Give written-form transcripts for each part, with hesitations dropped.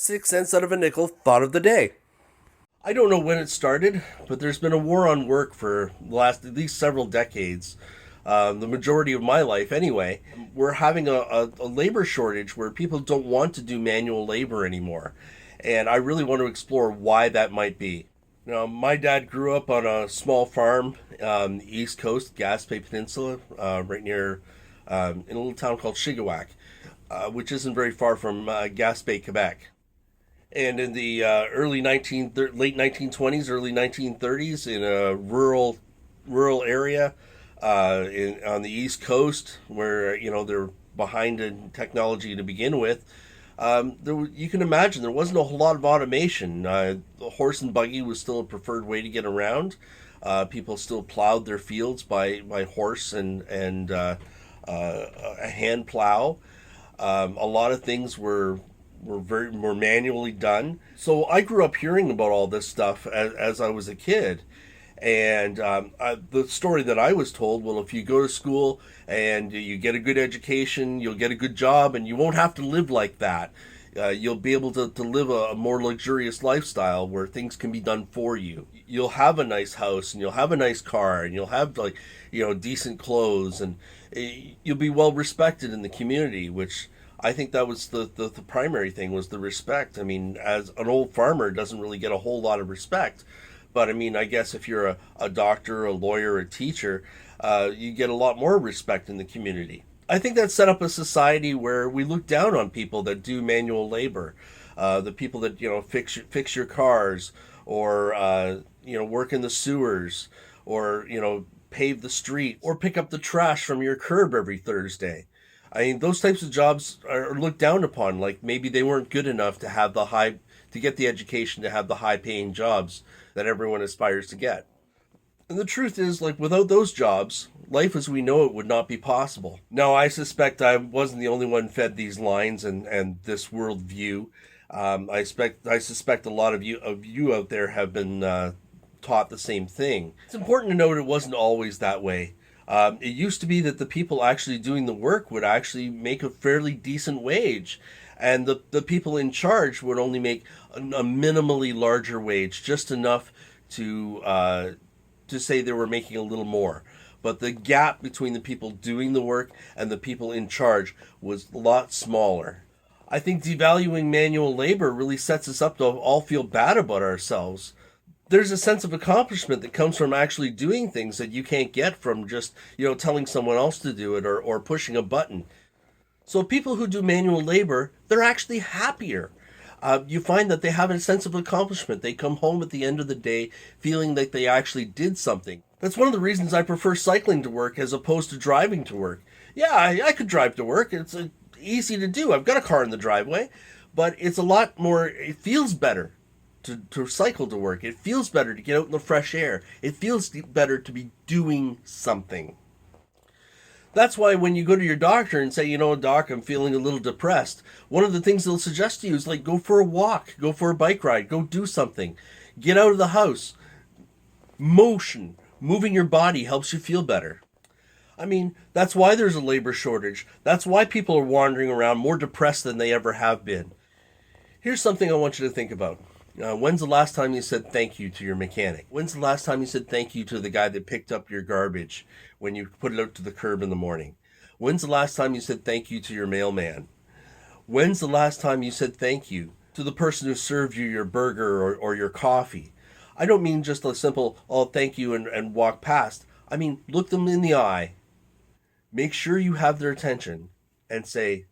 6 cents out of a nickel thought of the day. I don't know when it started, but there's been a war on work for the last at least several decades. The majority of my life, anyway. We're having a labor shortage where people don't want to do manual labor anymore. And I really want to explore why that might be. Now, my dad grew up on a small farm on the East Coast, Gaspé Peninsula, right near in a little town called Chigawak, which isn't very far from Gaspé, Quebec. And in the late 1920s, early 1930s, in a rural area on the East Coast, where they're behind in technology to begin with, you can imagine there wasn't a whole lot of automation. The horse and buggy was still a preferred way to get around. People still plowed their fields by horse and a hand plow. A lot of things were manually done. So I grew up hearing about all this stuff as I was a kid. And the story that I was told, well, if you go to school and you get a good education, you'll get a good job, and you won't have to live like that. You'll be able to live a more luxurious lifestyle where things can be done for you. You'll have a nice house, and you'll have a nice car, and you'll have decent clothes, and you'll be well respected in the community, which I think that was the primary thing, was the respect. I mean, as an old farmer doesn't really get a whole lot of respect. But I mean, I guess if you're a doctor, a lawyer, a teacher, you get a lot more respect in the community. I think that set up a society where we look down on people that do manual labor, the people that fix your cars, or work in the sewers, or pave the street, or pick up the trash from your curb every Thursday. I mean, those types of jobs are looked down upon. Like maybe they weren't good enough to have to get the education to have the high-paying jobs that everyone aspires to get. And the truth is, without those jobs, life as we know it would not be possible. Now, I suspect I wasn't the only one fed these lines and this worldview. I suspect a lot of you out there have been taught the same thing. It's important to note it wasn't always that way. It used to be that the people actually doing the work would actually make a fairly decent wage. And the people in charge would only make a minimally larger wage, just enough to say they were making a little more. But the gap between the people doing the work and the people in charge was a lot smaller. I think devaluing manual labor really sets us up to all feel bad about ourselves. There's a sense of accomplishment that comes from actually doing things that you can't get from just, telling someone else to do it or pushing a button. So people who do manual labor, they're actually happier. You find that they have a sense of accomplishment. They come home at the end of the day feeling like they actually did something. That's one of the reasons I prefer cycling to work as opposed to driving to work. Yeah, I could drive to work. It's easy to do. I've got a car in the driveway. But it's a lot more, it feels better to cycle to work. It feels better to get out in the fresh air. It feels better to be doing something. That's why when you go to your doctor and say, doc, I'm feeling a little depressed, one of the things they'll suggest to you is go for a walk, go for a bike ride, go do something. Get out of the house. Moving your body helps you feel better. I mean, that's why there's a labor shortage. That's why people are wandering around more depressed than they ever have been. Here's something I want you to think about. When's the last time you said thank you to your mechanic? When's the last time you said thank you to the guy that picked up your garbage when you put it out to the curb in the morning? When's the last time you said thank you to your mailman? When's the last time you said thank you to the person who served you your burger or your coffee? I don't mean just a simple, oh, thank you, and walk past. I mean, look them in the eye. Make sure you have their attention and say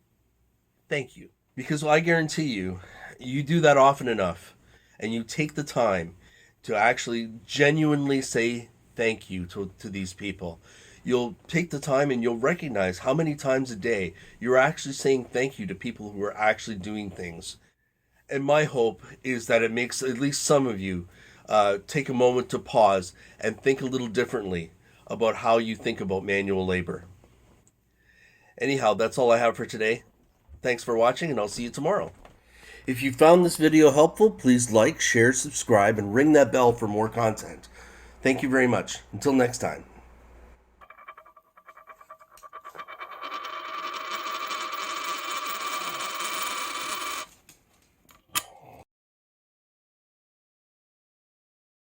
thank you. Because I guarantee you do that often enough, and you take the time to actually genuinely say thank you to these people. You'll take the time and you'll recognize how many times a day you're actually saying thank you to people who are actually doing things. And my hope is that it makes at least some of you take a moment to pause and think a little differently about how you think about manual labor. Anyhow, that's all I have for today. Thanks for watching, and I'll see you tomorrow. If you found this video helpful, please like, share, subscribe, and ring that bell for more content. Thank you very much. Until next time.